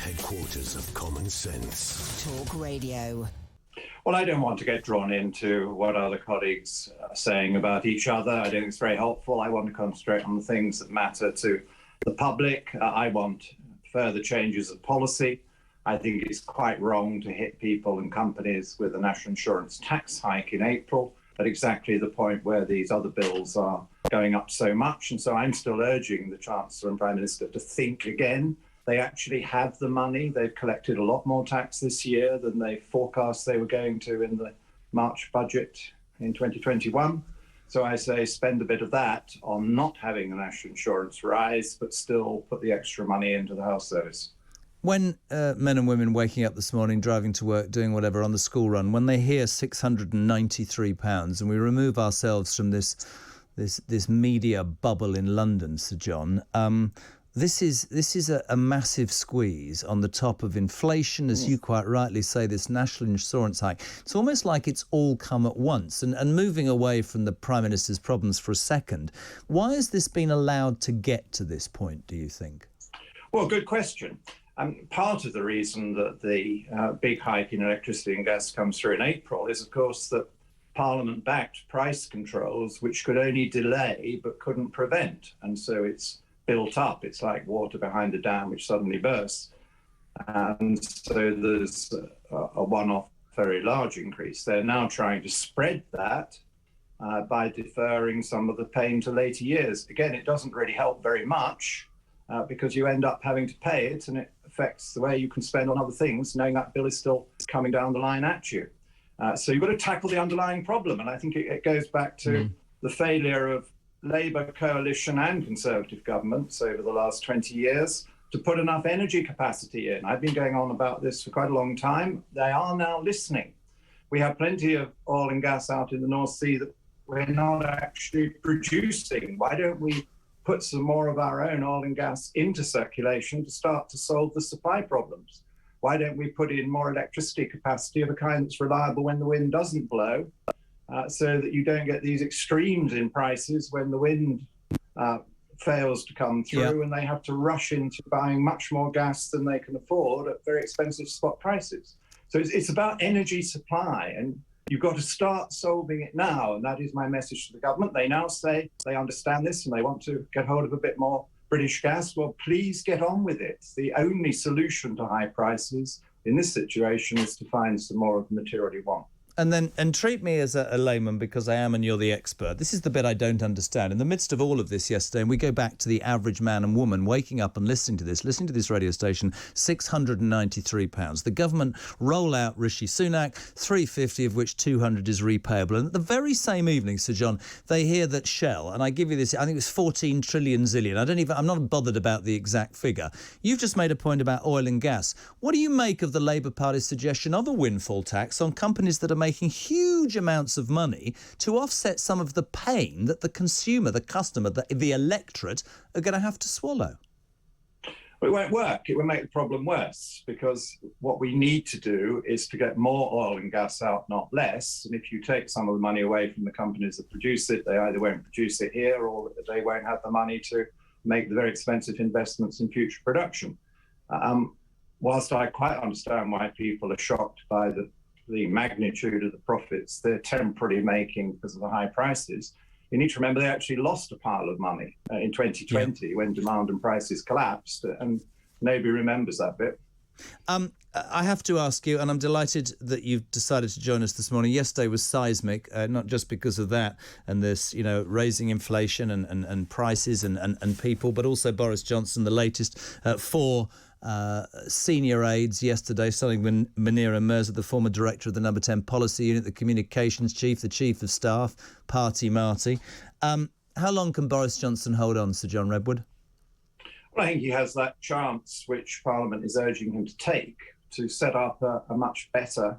headquarters of common sense. Talk Radio. Well, I don't want to get drawn into what other colleagues are saying about each other. I don't think it's very helpful. I want to concentrate on the things that matter to the public. I want further changes of policy. I think it's quite wrong to hit people and companies with a national insurance tax hike in April at exactly the point where these other bills are going up so much. And so I'm still urging the Chancellor and Prime Minister to think again. They actually have the money. They've collected a lot more tax this year than they forecast they were going to in the March budget in 2021. So I say spend a bit of that on not having the national insurance rise, but still put the extra money into the health service. When men and women waking up this morning, driving to work, doing whatever on the school run, when they hear £693 and we remove ourselves from this media bubble in London, Sir John, this is a massive squeeze on the top of inflation, as you quite rightly say, this national insurance hike. It's almost like it's all come at once. And moving away from the Prime Minister's problems for a second, why has this been allowed to get to this point, do you think? Well, good question. Part of the reason that the big hike in electricity and gas comes through in April is, of course, that Parliament backed price controls, which could only delay but couldn't prevent. And so it's built up. It's like water behind a dam which suddenly bursts. And so there's a one-off very large increase. They're now trying to spread that by deferring some of the pain to later years. Again, it doesn't really help very much because you end up having to pay it, and it affects the way you can spend on other things, knowing that bill is still coming down the line at you. So you've got to tackle the underlying problem. And I think it goes back to the failure of Labour coalition and Conservative governments over the last 20 years to put enough energy capacity in. I've been going on about this for quite a long time. They are now listening. We have plenty of oil and gas out in the North Sea that we're not actually producing. Why don't we put some more of our own oil and gas into circulation to start to solve the supply problems? Why don't we put in more electricity capacity of a kind that's reliable when the wind doesn't blow? So that you don't get these extremes in prices when the wind fails to come through and they have to rush into buying much more gas than they can afford at very expensive spot prices. So it's about energy supply, and you've got to start solving it now. And that is my message to the government. They now say they understand this and they want to get hold of a bit more British gas. Well, please get on with it. The only solution to high prices in this situation is to find some more of the material you want. And treat me as a layman, because I am and you're the expert. This is the bit I don't understand. In the midst of all of this yesterday, and we go back to the average man and woman waking up and listening to this radio station, £693. The government roll out Rishi Sunak, 350 of which 200 is repayable. And the very same evening, Sir John, they hear that Shell, and I give you this, I think it's 14 trillion zillion. I'm not bothered about the exact figure. You've just made a point about oil and gas. What do you make of the Labour Party's suggestion of a windfall tax on companies that are making huge amounts of money to offset some of the pain that the consumer, the customer, the electorate are going to have to swallow? Well, it won't work. It will make the problem worse, because what we need to do is to get more oil and gas out, not less. And if you take some of the money away from the companies that produce it, they either won't produce it here or they won't have the money to make the very expensive investments in future production. Whilst I quite understand why people are shocked by the magnitude of the profits they're temporarily making because of the high prices, you need to remember they actually lost a pile of money in 2020 when demand and prices collapsed, and nobody remembers that bit. I have to ask you, and I'm delighted that you've decided to join us this morning. Yesterday was seismic, not just because of that and this, raising inflation and prices and people, but also Boris Johnson, the latest four senior aides yesterday, starting with Munira Mirza, the former director of the Number 10 Policy Unit, the communications chief, the chief of staff, Party Marty. How long can Boris Johnson hold on, Sir John Redwood? Well, I think he has that chance which Parliament is urging him to take to set up a much better,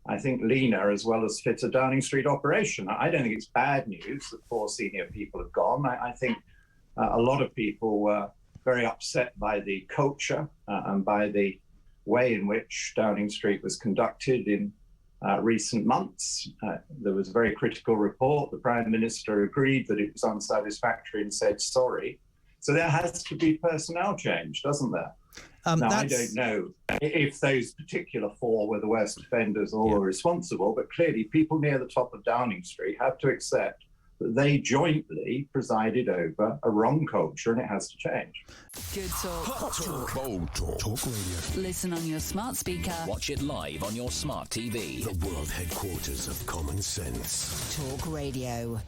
I think, leaner as well as fitter Downing Street operation. I don't think it's bad news that four senior people have gone. I think a lot of people were very upset by the culture and by the way in which Downing Street was conducted in recent months. There was a very critical report. The Prime Minister agreed that it was unsatisfactory and said sorry. So there has to be personnel change, doesn't there? Now, I don't know if those particular four were the worst offenders or were responsible, but clearly people near the top of Downing Street have to accept that they jointly presided over a wrong culture, and it has to change. Good talk. Hot talk. Bold talk. Talk radio. Listen on your smart speaker. Watch it live on your smart TV. The world headquarters of common sense. Talk Radio.